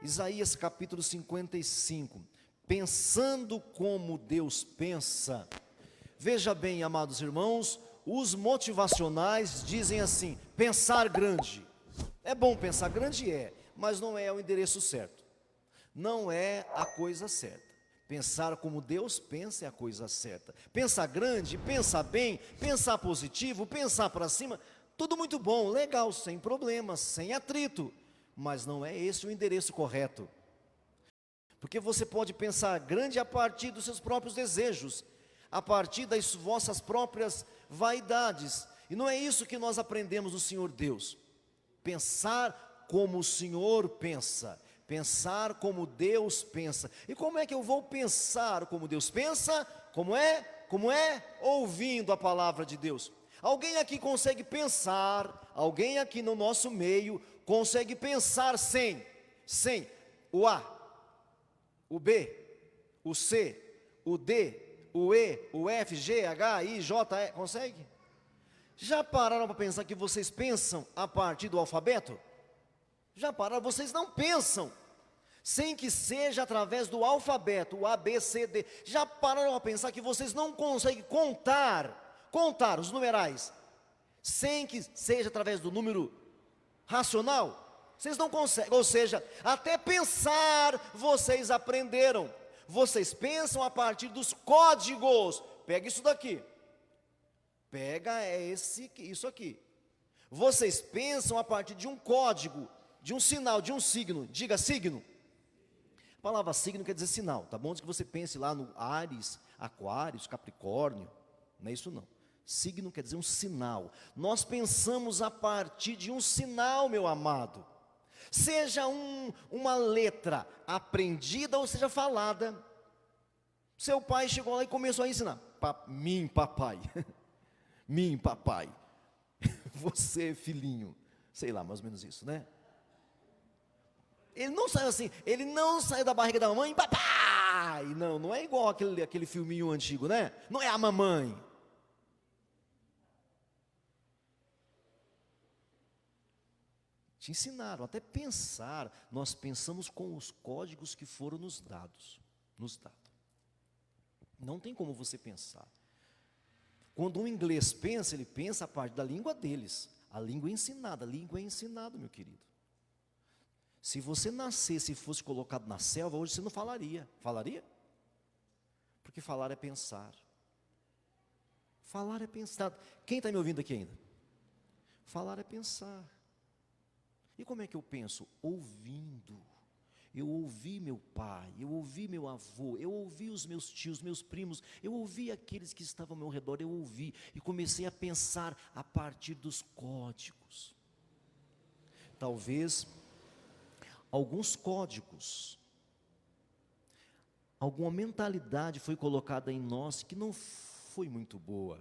Isaías capítulo 55, pensando como Deus pensa. Veja bem, amados irmãos, os motivacionais dizem assim: pensar grande. É bom pensar grande, mas não é o endereço certo. Não é a coisa certa. Pensar como Deus pensa é a coisa certa. Pensar grande, pensar bem, pensar positivo, pensar para cima, tudo muito bom, legal, sem problemas, sem atrito. Mas não é esse o endereço correto. Porque você pode pensar grande a partir dos seus próprios desejos, a partir das vossas próprias vaidades. E não é isso que nós aprendemos do Senhor Deus. Pensar como o Senhor pensa, pensar como Deus pensa. E como é que eu vou pensar como Deus pensa? Como é? Como é? Ouvindo a palavra de Deus. Alguém aqui consegue pensar, alguém aqui no nosso meio consegue pensar sem o A, o B, o C, o D, o E, o F, G, H, I, J, E, consegue? Já pararam para pensar que vocês pensam a partir do alfabeto? Já pararam? Vocês não pensam, sem que seja através do alfabeto, o A, B, C, D. Já pararam a pensar que vocês não conseguem contar os numerais, sem que seja através do número racional? Vocês não conseguem, ou seja, até pensar vocês aprenderam. Vocês pensam a partir dos códigos. Pega isso daqui. Pega isso aqui. Vocês pensam a partir de um código, de um sinal, de um signo. Diga signo. A palavra signo quer dizer sinal, tá bom? Antes que você pense lá no Áries, Aquários, Capricórnio. Não é isso não. Signo quer dizer um sinal. Nós pensamos a partir de um sinal, meu amado. Seja uma letra aprendida ou seja falada. Seu pai chegou lá e começou a ensinar. Mim, papai. Mim, papai. Você, filhinho. Sei lá, mais ou menos isso, né? Ele não saiu assim, ele não saiu da barriga da mamãe, papai. Não é igual aquele filminho antigo, né? Não é a mamãe. Te ensinaram até pensar. Nós pensamos com os códigos que foram nos dados. Não tem como você pensar. Quando um inglês pensa, ele pensa a parte da língua deles. A língua é ensinada, meu querido. Se você nascesse e fosse colocado na selva, hoje você não falaria. Falaria? Porque falar é pensar. Falar é pensar. Quem está me ouvindo aqui ainda? Falar é pensar. E como é que eu penso? Ouvindo. Eu ouvi meu pai, eu ouvi meu avô, eu ouvi os meus tios, meus primos, eu ouvi aqueles que estavam ao meu redor, eu ouvi e comecei a pensar a partir dos códigos. Talvez alguns códigos, alguma mentalidade foi colocada em nós que não foi muito boa.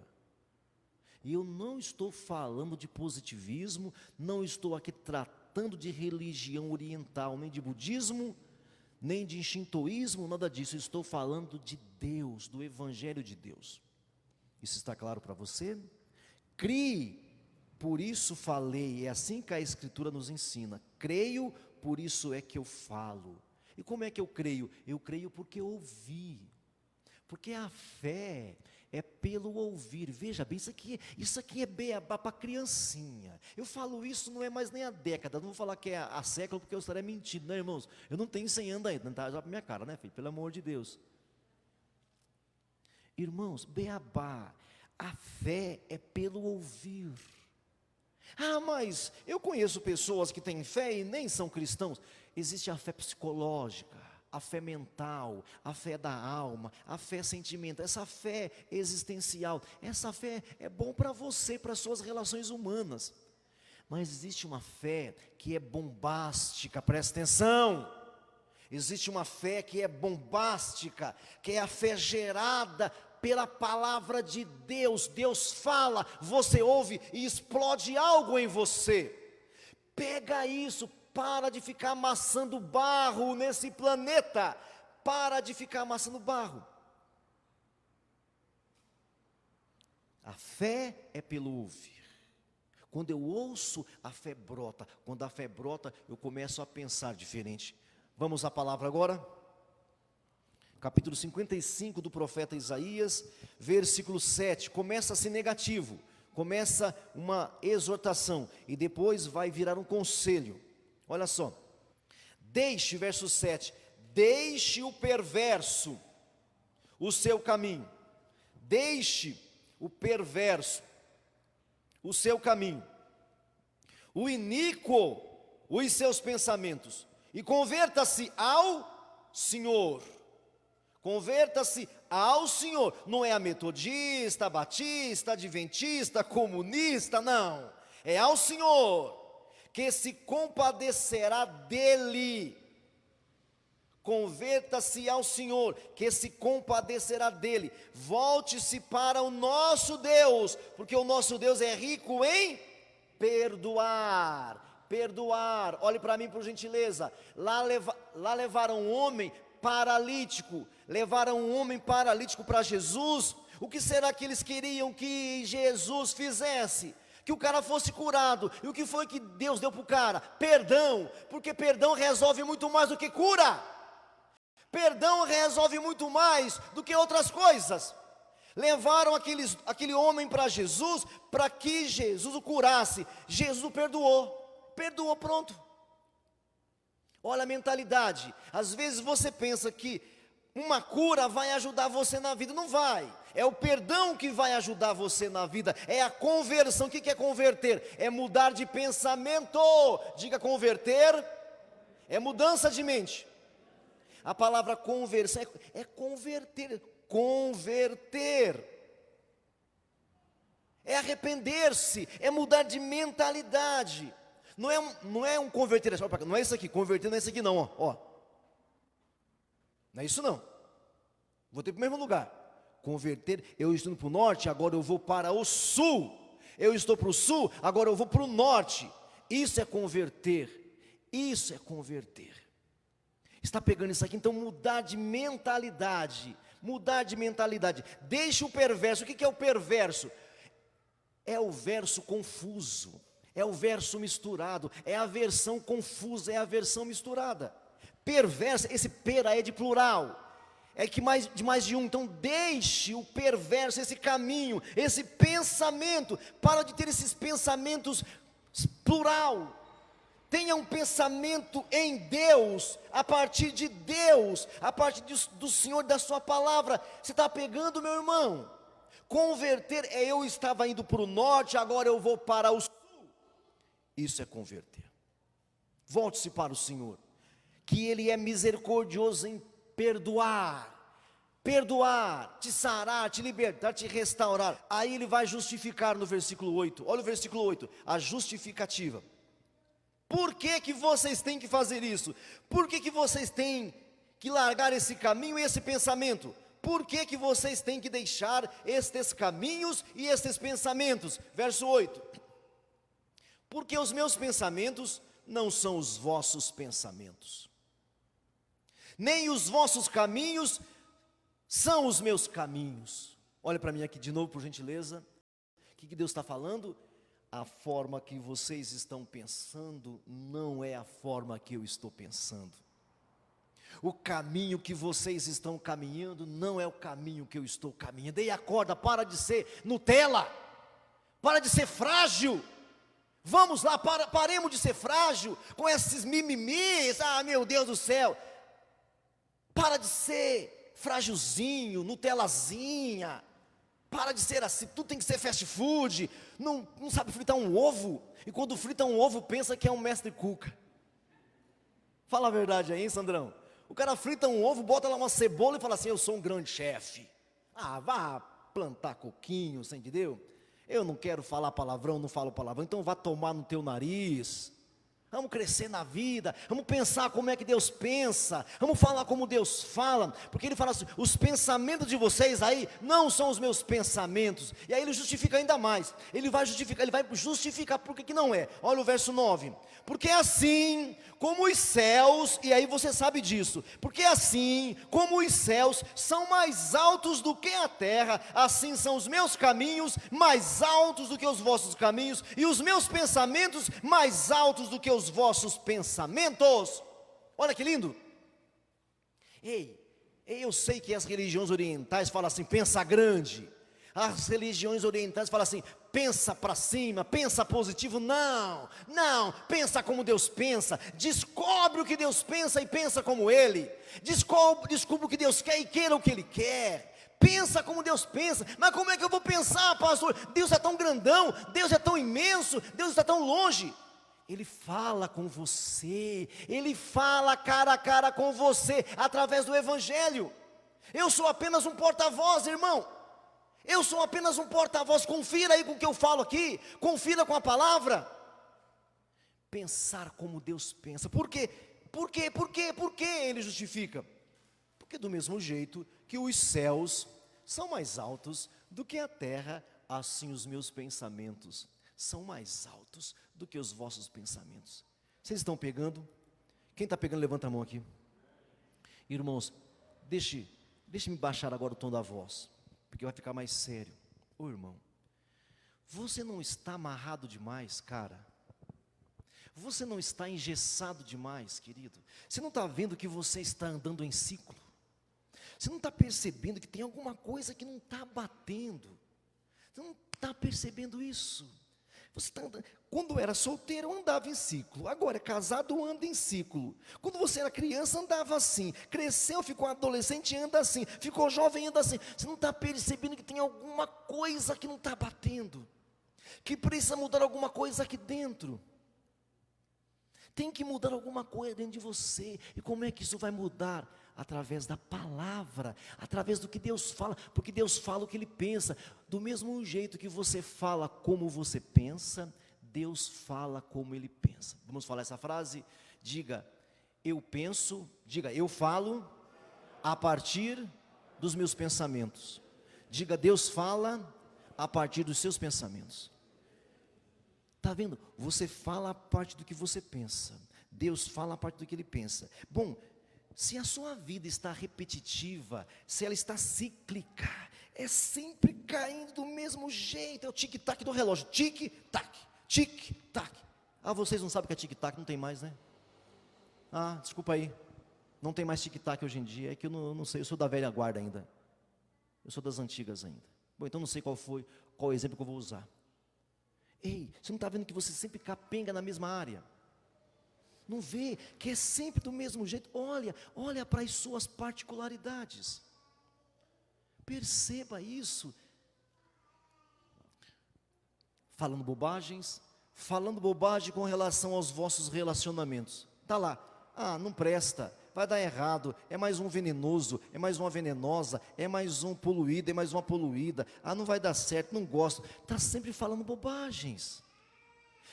E eu não estou falando de positivismo, não estou aqui tratando de religião oriental, nem de budismo, nem de shintoísmo, nada disso. Eu estou falando de Deus, do Evangelho de Deus. Isso está claro para você? Crie, por isso falei, é assim que a Escritura nos ensina. Creio, por isso é que eu falo. E como é que eu creio? Eu creio porque eu ouvi. Porque a fé é pelo ouvir. Veja bem, isso aqui é beabá para criancinha. Eu falo isso não é mais nem a década. Não vou falar que é a século, porque eu estaria mentindo, né, irmãos? Eu não tenho 100 anos ainda, não está já para minha cara, né, filho? Pelo amor de Deus. Irmãos, beabá, a fé é pelo ouvir. Ah, mas eu conheço pessoas que têm fé e nem são cristãos. Existe a fé psicológica, a fé mental, a fé da alma, a fé sentimental, essa fé existencial. Essa fé é bom para você, para suas relações humanas. Mas existe uma fé que é bombástica, presta atenção. Existe uma fé que é bombástica, que é a fé gerada pela palavra de Deus. Deus fala, você ouve e explode algo em você. Pega isso. Para de ficar amassando barro nesse planeta. Para de ficar amassando barro. A fé é pelo ouvir. Quando eu ouço, a fé brota. Quando a fé brota, eu começo a pensar diferente. Vamos à palavra agora. Capítulo 55 do profeta Isaías, versículo 7. Começa assim negativo, começa uma exortação e depois vai virar um conselho. Olha só. Deixe, verso 7, deixe o perverso o seu caminho. Deixe o perverso o seu caminho, o iníquo os seus pensamentos, e converta-se ao Senhor. Converta-se ao Senhor. Não é a metodista, batista, adventista, comunista, não. É ao Senhor, que se compadecerá dele. Converta-se ao Senhor, que se compadecerá dele. Volte-se para o nosso Deus, porque o nosso Deus é rico em perdoar. Perdoar. Olhe para mim por gentileza. Lá levaram um homem paralítico. Levaram um homem paralítico para Jesus. O que será que eles queriam que Jesus fizesse? Que o cara fosse curado. E o que foi que Deus deu para o cara? Perdão. Porque perdão resolve muito mais do que cura. Perdão resolve muito mais do que outras coisas. Levaram aquele homem para Jesus, para que Jesus o curasse. Jesus o perdoou. Perdoou, pronto. Olha a mentalidade. Às vezes você pensa que uma cura vai ajudar você na vida. Não vai. É o perdão que vai ajudar você na vida. É a conversão. O que é converter? É mudar de pensamento. Diga converter. É mudança de mente. A palavra conversão é converter. Converter. É arrepender-se. É mudar de mentalidade. Não é um converter, não é isso aqui, converter não é isso aqui não, ó. Não é isso não. Vou ter para o mesmo lugar. Converter, eu estou indo para o norte, agora eu vou para o sul. Eu estou para o sul, agora eu vou para o norte. Isso é converter. Isso é converter. Está pegando isso aqui, então mudar de mentalidade. Mudar de mentalidade. Deixe o perverso. O que é o perverso? É o verso confuso. É o verso misturado, é a versão confusa, é a versão misturada. Perverso, esse pera é de plural, é que de mais de um. Então deixe o perverso, esse caminho, esse pensamento. Para de ter esses pensamentos plural. Tenha um pensamento em Deus, a partir de Deus, a partir do Senhor, da sua palavra. Você está pegando, meu irmão? Converter é eu estava indo para o norte, agora eu vou para o sul. Isso é converter. Volte-se para o Senhor, que Ele é misericordioso em perdoar. Perdoar, te sarar, te libertar, te restaurar. Aí Ele vai justificar no versículo 8. Olha o versículo 8, a justificativa. Por que que vocês têm que fazer isso? Por que que vocês têm que largar esse caminho e esse pensamento? Por que que vocês têm que deixar estes caminhos e estes pensamentos? Verso 8. Porque os meus pensamentos não são os vossos pensamentos, nem os vossos caminhos são os meus caminhos. Olha para mim aqui de novo, por gentileza. O que Deus está falando? A forma que vocês estão pensando não é a forma que eu estou pensando. O caminho que vocês estão caminhando não é o caminho que eu estou caminhando. E acorda, para de ser Nutella, para de ser frágil. Vamos lá, paremos de ser frágil com esses mimimis. Ah, meu Deus do céu. Para de ser frágilzinho, Nutellazinha. Para de ser assim, tudo tem que ser fast food. Não sabe fritar um ovo. E quando frita um ovo, pensa que é um mestre cuca. Fala a verdade aí, Sandrão. O cara frita um ovo, bota lá uma cebola e fala assim: eu sou um grande chefe. Ah, vá plantar coquinho, você entendeu? Eu não quero falar palavrão, não falo palavrão, então vá tomar no teu nariz. Vamos crescer na vida, vamos pensar como é que Deus pensa, vamos falar como Deus fala, porque Ele fala assim: os pensamentos de vocês aí não são os meus pensamentos. E aí Ele justifica ainda mais, Ele vai justificar por que não é. Olha o verso 9, porque assim como os céus, e aí você sabe disso, porque assim como os céus são mais altos do que a terra, assim são os meus caminhos mais altos do que os vossos caminhos, e os meus pensamentos mais altos do que os vossos pensamentos. Olha que lindo. Ei, eu sei que as religiões orientais falam assim, pensa grande. As religiões orientais falam assim, pensa para cima, pensa positivo. Não, pensa como Deus pensa. Descobre o que Deus pensa e pensa como Ele. Descobre o que Deus quer e queira o que Ele quer. Pensa como Deus pensa. Mas como é que eu vou pensar, pastor? Deus é tão grandão, Deus é tão imenso, Deus está tão longe. Ele fala com você, Ele fala cara a cara com você, através do Evangelho. Eu sou apenas um porta-voz, irmão. Eu sou apenas um porta-voz. Confira aí com o que eu falo aqui, confira com a palavra. Pensar como Deus pensa. Por quê? Por que Ele justifica? Porque do mesmo jeito que os céus são mais altos do que a terra, assim os meus pensamentos são mais altos do que os vossos pensamentos. Vocês estão pegando? Quem está pegando, levanta a mão aqui. Irmãos, deixe-me baixar agora o tom da voz, porque vai ficar mais sério. Ô irmão, você não está amarrado demais, cara? Você não está engessado demais, querido? Você não está vendo que você está andando em ciclo? Você não está percebendo que tem alguma coisa que não está batendo? Você não está percebendo isso? Você está andando. Quando era solteiro, andava em ciclo. Agora, casado, anda em ciclo. Quando você era criança, andava assim. Cresceu, ficou adolescente, anda assim. Ficou jovem, anda assim. Você não está percebendo que tem alguma coisa que não está batendo? Que precisa mudar alguma coisa aqui dentro? Tem que mudar alguma coisa dentro de você. E como é que isso vai mudar? Através da palavra, através do que Deus fala, porque Deus fala o que Ele pensa. Do mesmo jeito que você fala como você pensa, Deus fala como Ele pensa. Vamos falar essa frase? Diga, eu falo a partir dos meus pensamentos. Diga, Deus fala a partir dos seus pensamentos. Está vendo? Você fala a partir do que você pensa. Deus fala a partir do que Ele pensa. Bom, se a sua vida está repetitiva, se ela está cíclica, é sempre caindo do mesmo jeito, é o tic-tac do relógio, tic-tac, tic-tac. Ah, vocês não sabem o que é tic-tac, não tem mais, né? Ah, desculpa aí, não tem mais tic-tac hoje em dia, é que eu não sei, eu sou da velha guarda ainda, eu sou das antigas ainda. Bom, então não sei qual o exemplo que eu vou usar. Ei, você não está vendo que você sempre capenga na mesma área? Não vê que é sempre do mesmo jeito? Olha para as suas particularidades. Perceba isso. Falando bobagem com relação aos vossos relacionamentos. Está lá, não presta, vai dar errado, é mais um venenoso, é mais uma venenosa, é mais um poluído, é mais uma poluída, não vai dar certo, não gosto. Está sempre falando bobagens.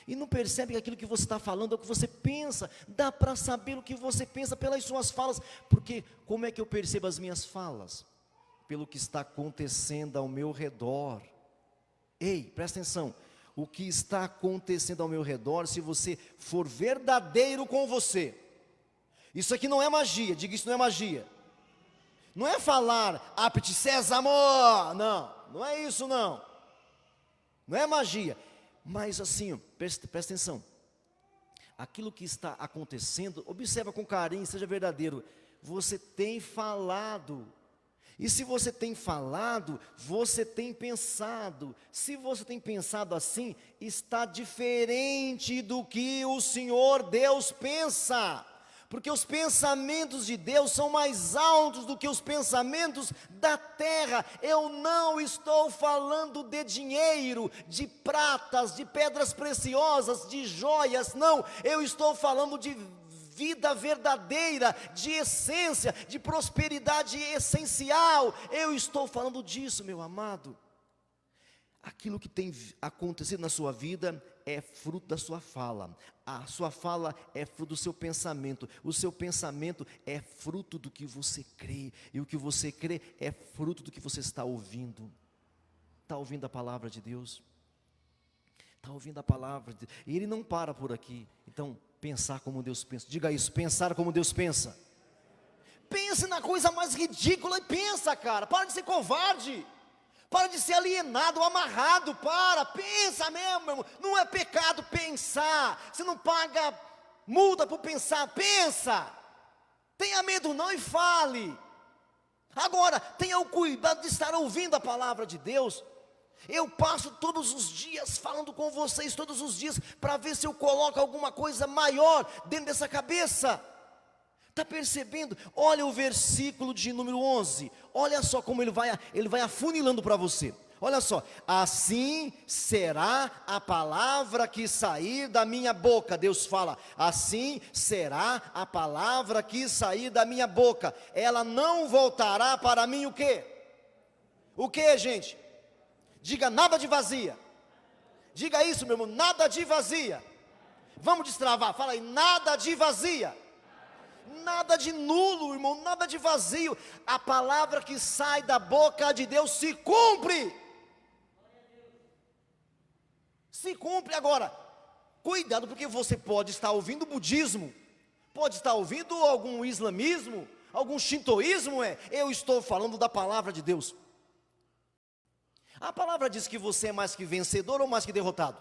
E não percebe que aquilo que você está falando é o que você pensa. Dá para saber o que você pensa pelas suas falas. Porque como é que eu percebo as minhas falas? Pelo que está acontecendo ao meu redor. Ei, presta atenção. O que está acontecendo ao meu redor, se você for verdadeiro com você. Isso aqui não é magia, diga, isso não é magia. Não é falar, apte sésamo, não é isso não. Não é magia. Mas assim, presta atenção, aquilo que está acontecendo, observa com carinho, seja verdadeiro. Você tem falado, e se você tem falado, você tem pensado. Se você tem pensado assim, está diferente do que o Senhor Deus pensa. Porque os pensamentos de Deus são mais altos do que os pensamentos da terra. Eu não estou falando de dinheiro, de pratas, de pedras preciosas, de joias, não. Eu estou falando de vida verdadeira, de essência, de prosperidade essencial. Eu estou falando disso, meu amado. Aquilo que tem acontecido na sua vida é fruto da sua fala. A sua fala é fruto do seu pensamento. O seu pensamento é fruto do que você crê. E o que você crê é fruto do que você está ouvindo. Está ouvindo a palavra de Deus? Está ouvindo a palavra de Deus? E Ele não para por aqui. Então, pensar como Deus pensa. Diga isso, pensar como Deus pensa. Pense na coisa mais ridícula e pensa, cara. Para de ser covarde. Para de ser alienado, amarrado, pensa mesmo, meu irmão. Não é pecado pensar, você não paga multa por pensar, pensa. Tenha medo não e fale. Agora, tenha o cuidado de estar ouvindo a palavra de Deus. Eu passo todos os dias falando com vocês, todos os dias, para ver se eu coloco alguma coisa maior dentro dessa cabeça. Está percebendo? Olha o versículo de número 11. Olha só como ele vai afunilando para você. Olha só, assim será a palavra que sair da minha boca. Deus fala, assim será a palavra que sair da minha boca. Ela não voltará para mim o quê? O quê, gente? Diga nada de vazia. Diga isso, meu irmão, nada de vazia. Vamos destravar, fala aí, nada de vazia. Nada de nulo, irmão, nada de vazio. A palavra que sai da boca de Deus se cumpre. Se cumpre. Agora, cuidado, porque você pode estar ouvindo budismo, pode estar ouvindo algum islamismo, algum shintoísmo. Eu estou falando da palavra de Deus. A palavra diz que você é mais que vencedor ou mais que derrotado?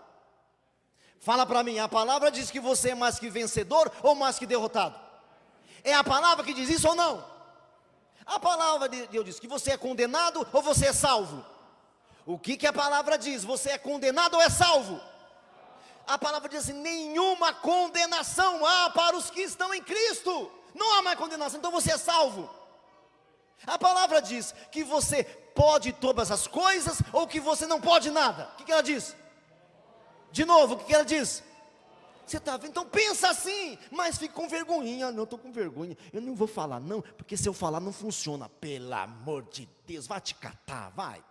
Fala para mim, a palavra diz que você é mais que vencedor ou mais que derrotado? É a palavra que diz isso ou não? A palavra de Deus diz que você é condenado ou você é salvo? O que a palavra diz? Você é condenado ou é salvo? A palavra diz assim, nenhuma condenação há para os que estão em Cristo. Não há mais condenação, então você é salvo. A palavra diz que você pode todas as coisas ou que você não pode nada. O que ela diz? De novo, o que ela diz? Você está vendo? Então pensa assim, mas fica com vergonhinha. Não, estou com vergonha, eu não vou falar não, porque se eu falar não funciona. Pelo amor de Deus, vai te catar, vai.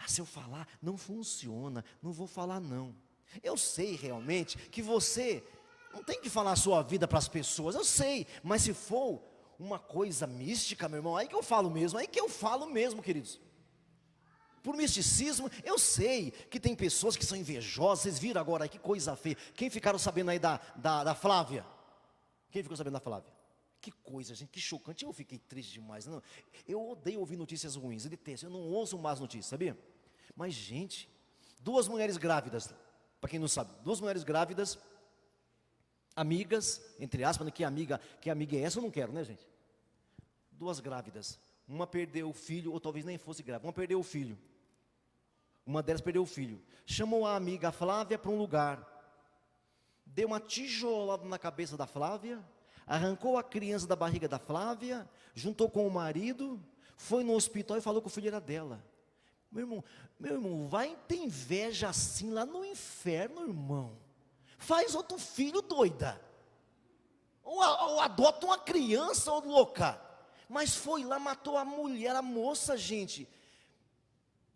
Se eu falar não funciona, não vou falar não. Eu sei realmente que você não tem que falar a sua vida para as pessoas, eu sei. Mas se for uma coisa mística, meu irmão, aí que eu falo mesmo, queridos. Por misticismo, eu sei que tem pessoas que são invejosas. Vocês viram agora aí, que coisa feia. Quem ficaram sabendo aí da Flávia? Quem ficou sabendo da Flávia? Que coisa, gente, que chocante. Eu fiquei triste demais. Não, eu odeio ouvir notícias ruins, eu detesto, eu não ouço más notícias, sabia? Mas, gente, 2 mulheres grávidas, para quem não sabe, 2 mulheres grávidas, amigas, entre aspas, que amiga é essa? Eu não quero, né, gente? 2 grávidas, uma perdeu o filho, ou talvez nem fosse grávida, uma perdeu o filho. Uma delas perdeu o filho, chamou a amiga Flávia para um lugar, deu uma tijolada na cabeça da Flávia, arrancou a criança da barriga da Flávia, juntou com o marido, foi no hospital e falou que o filho era dela. Meu irmão, vai ter inveja assim lá no inferno, irmão. Faz outro filho, doida. Ou adota uma criança, ou louca. Mas foi lá, matou a mulher, a moça, gente.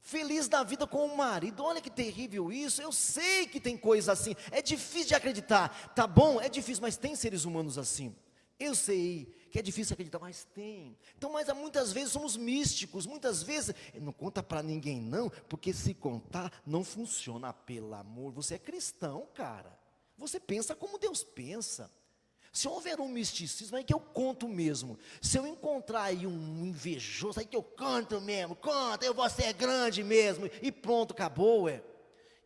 Feliz da vida com o marido. Olha que terrível isso. Eu sei que tem coisa assim. É difícil de acreditar. Tá bom, é difícil, mas tem seres humanos assim. Eu sei que é difícil acreditar, mas tem. Então, mas muitas vezes somos místicos. Muitas vezes, não conta para ninguém não, porque se contar, não funciona. Pelo amor, você é cristão, cara. Você pensa como Deus pensa. Se houver um misticismo, aí que eu conto mesmo. Se eu encontrar aí um invejoso, aí que eu canto mesmo. Conta, eu vou ser grande mesmo. E pronto, acabou,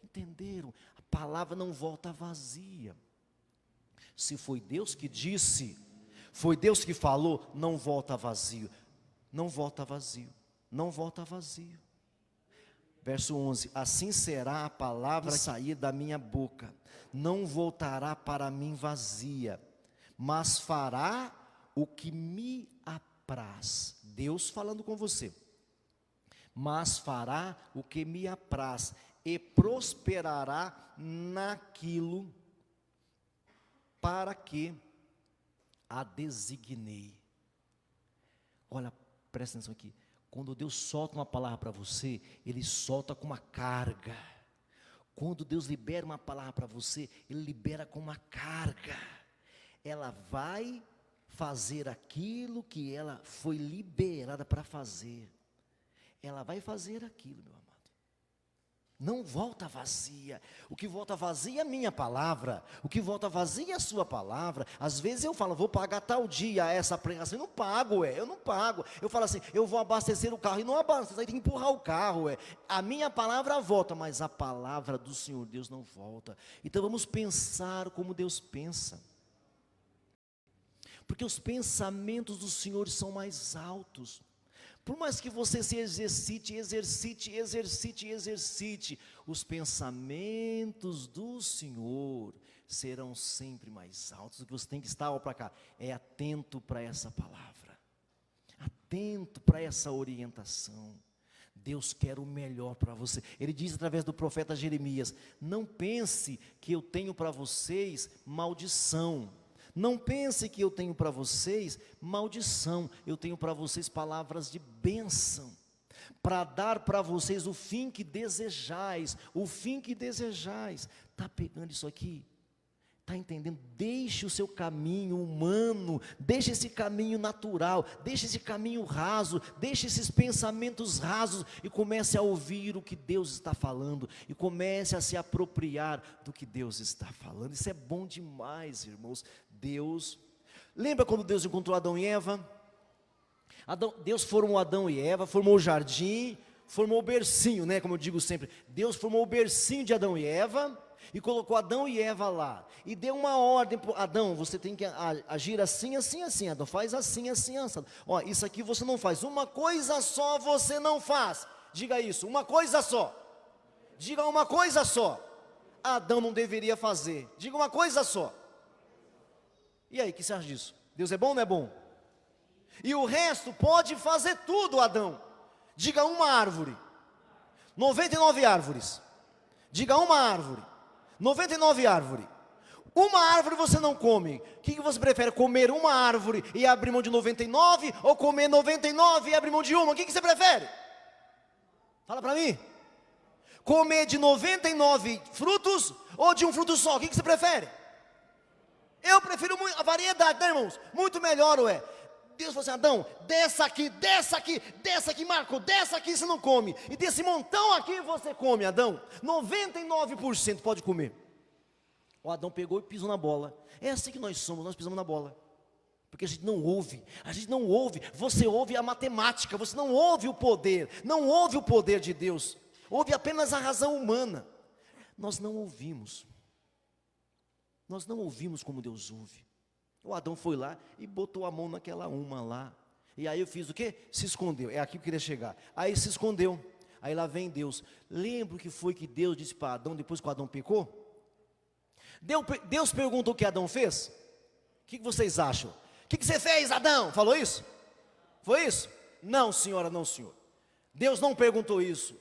Entenderam? A palavra não volta vazia. Se foi Deus que disse, foi Deus que falou, não volta vazio. Não volta vazio. Não volta vazio. Verso 11, assim será a palavra que sair da minha boca. Não voltará para mim vazia, mas fará o que me apraz. Deus falando com você. Mas fará o que me apraz e prosperará naquilo para que a designei. Olha, presta atenção aqui. Quando Deus solta uma palavra para você, Ele solta com uma carga. Quando Deus libera uma palavra para você, Ele libera com uma carga. Ela vai fazer aquilo que ela foi liberada para fazer. Ela vai fazer aquilo, meu amado. Não volta vazia. O que volta vazia é a minha palavra. O que volta vazia é a sua palavra. Às vezes eu falo, vou pagar tal dia essa pregação. Eu não pago, eu não pago. Eu falo assim, eu vou abastecer o carro. E não abastecer, aí tem que empurrar o carro, A minha palavra volta, mas a palavra do Senhor Deus não volta. Então vamos pensar como Deus pensa. porque os pensamentos do Senhor são mais altos. Por mais que você se exercite, os pensamentos do Senhor serão sempre mais altos. O que você tem que estar, para cá, é atento para essa palavra, atento para essa orientação. Deus quer o melhor para você. Ele diz através do profeta Jeremias: não pense que eu tenho para vocês maldição. Não pense que eu tenho para vocês maldição. Eu tenho para vocês palavras de bênção, para dar para vocês o fim que desejais. O fim que desejais. Está pegando isso aqui? Está entendendo? Deixe o seu caminho humano, deixe esse caminho natural, deixe esse caminho raso, deixe esses pensamentos rasos e comece a ouvir o que Deus está falando, e comece a se apropriar do que Deus está falando. Isso é bom demais, irmãos. Deus, lembra quando Deus encontrou Adão e Eva? Deus formou Adão e Eva, formou o jardim, formou o bercinho, né? Como eu digo sempre, Deus formou o bercinho de Adão e Eva, e colocou Adão e Eva lá, e deu uma ordem para Adão: você tem que agir assim, assim, assim. Adão, faz assim, assim, assim. Ó, isso aqui você não faz, uma coisa só você não faz. Diga isso, uma coisa só. Diga uma coisa só. Adão não deveria fazer. Diga uma coisa só. E aí, o que você acha disso? Deus é bom ou não é bom? E o resto pode fazer tudo, Adão. Diga uma árvore. 99 árvores. Diga uma árvore. 99 árvores. Uma árvore você não come. O que você prefere? Comer uma árvore e abrir mão de 99? Ou comer 99 e abrir mão de uma? O que você prefere? Fala para mim. Comer de 99 frutos ou de um fruto só? O que você prefere? Eu prefiro a variedade, né, irmãos? Muito melhor, ué. Deus falou assim: Adão, dessa aqui, Marco, dessa aqui você não come, e desse montão aqui você come, Adão. 99% pode comer. O Adão pegou e pisou na bola. É assim que nós somos, nós pisamos na bola, porque a gente não ouve, você ouve a matemática, você não ouve o poder, não ouve o poder de Deus, ouve apenas a razão humana. Nós não ouvimos como Deus ouve. O Adão foi lá e botou a mão naquela uma lá. E aí eu fiz o quê? Se escondeu. É aqui que eu queria chegar. Aí se escondeu. Aí lá vem Deus. Lembra o que foi que Deus disse para Adão depois que o Adão pecou? Deus perguntou o que Adão fez? O que vocês acham? O que você fez, Adão? Falou isso? Foi isso? Não, senhora, não, senhor. Deus não perguntou isso.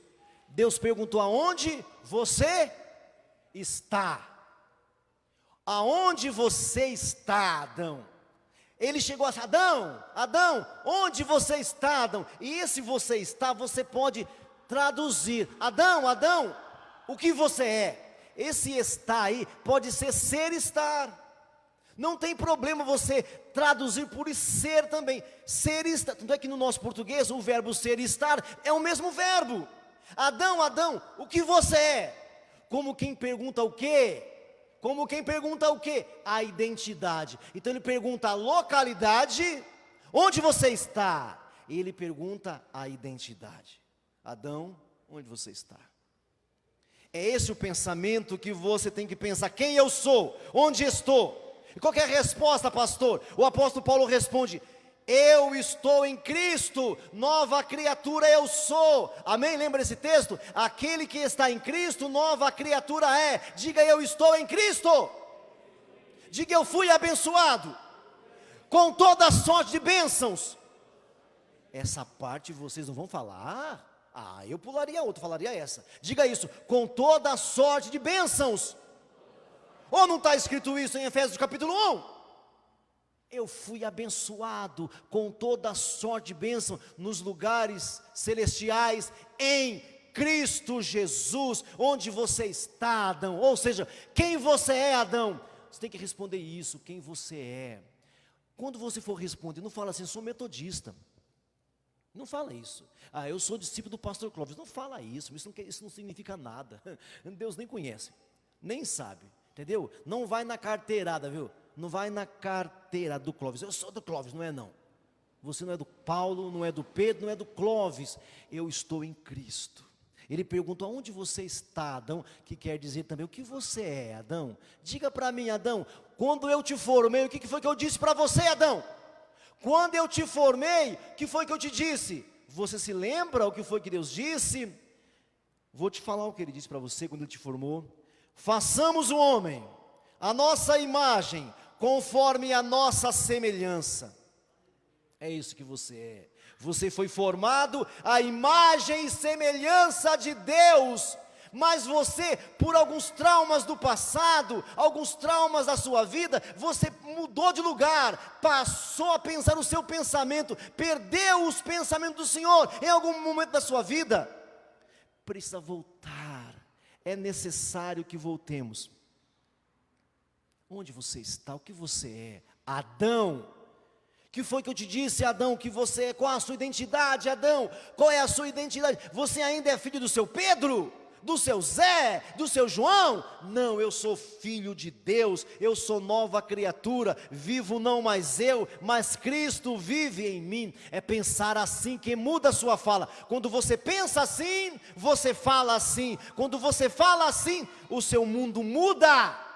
Deus perguntou: aonde você está? Aonde você está, Adão? Ele chegou assim: Adão, onde você está, Adão? E esse você está, você pode traduzir: Adão, o que você é? Esse estar aí pode ser estar. Não tem problema você traduzir por ser também. Ser e estar. Tanto é que no nosso português o verbo ser e estar é o mesmo verbo. Adão, o que você é? Como quem pergunta o quê? Como quem pergunta o quê? A identidade. Então ele pergunta a localidade, onde você está? E ele pergunta a identidade. Adão, onde você está? É esse o pensamento que você tem que pensar: quem eu sou? Onde estou? E qual que é a resposta, pastor? O apóstolo Paulo responde: eu estou em Cristo, nova criatura eu sou. Amém? Lembra esse texto? Aquele que está em Cristo, nova criatura é. Diga: eu estou em Cristo. Diga: eu fui abençoado com toda a sorte de bênçãos. Essa parte vocês não vão falar. Eu pularia outra, falaria essa. Diga isso: com toda a sorte de bênçãos. Ou não está escrito isso em Efésios capítulo 1? Eu fui abençoado com toda a sorte de bênção nos lugares celestiais em Cristo Jesus. Onde você está, Adão? Ou seja, quem você é, Adão? Você tem que responder isso: quem você é. Quando você for responder, não fala assim: sou metodista. Não fala isso. Eu sou discípulo do pastor Clóvis. Não fala isso. Isso não significa nada. Deus nem conhece, nem sabe, entendeu? Não vai na carteirada, viu? Não vai na carteira do Clóvis. Eu sou do Clóvis, não é não. Você não é do Paulo, não é do Pedro, não é do Clóvis. Eu estou em Cristo. Ele perguntou: aonde você está, Adão? Que quer dizer também: o que você é, Adão? Diga para mim, Adão, quando eu te formei, o que foi que eu disse para você, Adão? Quando eu te formei, o que foi que eu te disse? Você se lembra o que foi que Deus disse? Vou te falar o que Ele disse para você quando Ele te formou. Façamos o homem, a nossa imagem, conforme a nossa semelhança. É isso que você é. Você foi formado à imagem e semelhança de Deus. Mas você, por alguns traumas do passado, alguns traumas da sua vida, você mudou de lugar, passou a pensar o seu pensamento, perdeu os pensamentos do Senhor em algum momento da sua vida. Precisa voltar, é necessário que voltemos. Onde você está? O que você é? Adão. Que foi que eu te disse, Adão, que você é? Qual a sua identidade, Adão? Qual é a sua identidade? Você ainda é filho do seu Pedro? Do seu Zé? Do seu João? Não, eu sou filho de Deus, eu sou nova criatura, vivo não mais eu, mas Cristo vive em mim. É pensar assim que muda a sua fala. Quando você pensa assim, você fala assim. Quando você fala assim, o seu mundo muda.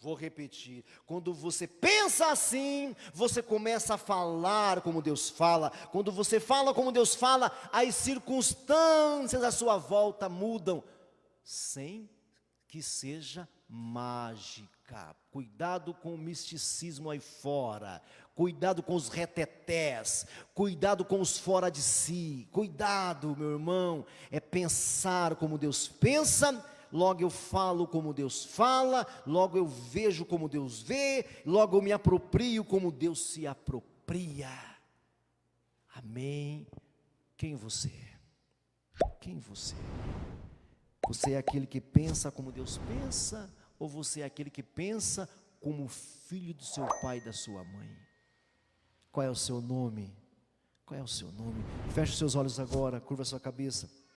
Vou repetir, quando você pensa assim, você começa a falar como Deus fala. Quando você fala como Deus fala, as circunstâncias à sua volta mudam, sem que seja mágica. Cuidado com o misticismo aí fora, cuidado com os retetés, cuidado com os fora de si. Cuidado, meu irmão, é pensar como Deus pensa. Logo eu falo como Deus fala, logo eu vejo como Deus vê, logo eu me aproprio como Deus se apropria. Amém? Quem você é? Quem você é? Você é aquele que pensa como Deus pensa, ou você é aquele que pensa como filho do seu pai e da sua mãe? Qual é o seu nome? Qual é o seu nome? Feche os seus olhos agora, curva a sua cabeça.